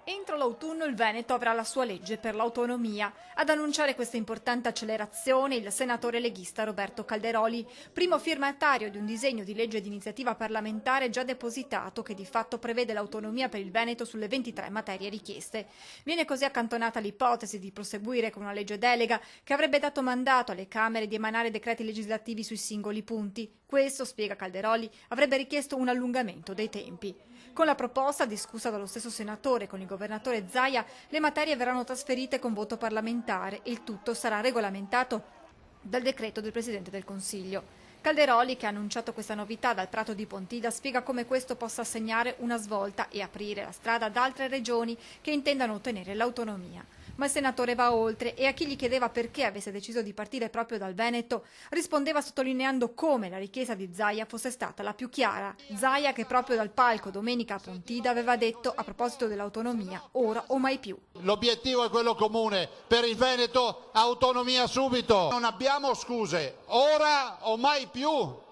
Entro l'autunno il Veneto avrà la sua legge per l'autonomia. Ad annunciare questa importante accelerazione il senatore leghista Roberto Calderoli, primo firmatario di un disegno di legge di iniziativa parlamentare già depositato che di fatto prevede l'autonomia per il Veneto sulle 23 materie richieste. Viene così accantonata l'ipotesi di proseguire con una legge delega che avrebbe dato mandato alle Camere di emanare decreti legislativi sui singoli punti. Questo, spiega Calderoli, avrebbe richiesto un allungamento dei tempi. Con la proposta, discussa dallo stesso senatore con il governatore Zaia, le materie verranno trasferite con voto parlamentare e il tutto sarà regolamentato dal decreto del Presidente del Consiglio. Calderoli, che ha annunciato questa novità dal Prato di Pontida, spiega come questo possa segnare una svolta e aprire la strada ad altre regioni che intendano ottenere l'autonomia. Ma il senatore va oltre e a chi gli chiedeva perché avesse deciso di partire proprio dal Veneto, rispondeva sottolineando come la richiesta di Zaia fosse stata la più chiara. Zaia, che proprio dal palco domenica a Pontida aveva detto a proposito dell'autonomia, ora o mai più. L'obiettivo è quello comune, per il Veneto autonomia subito, non abbiamo scuse, ora o mai più.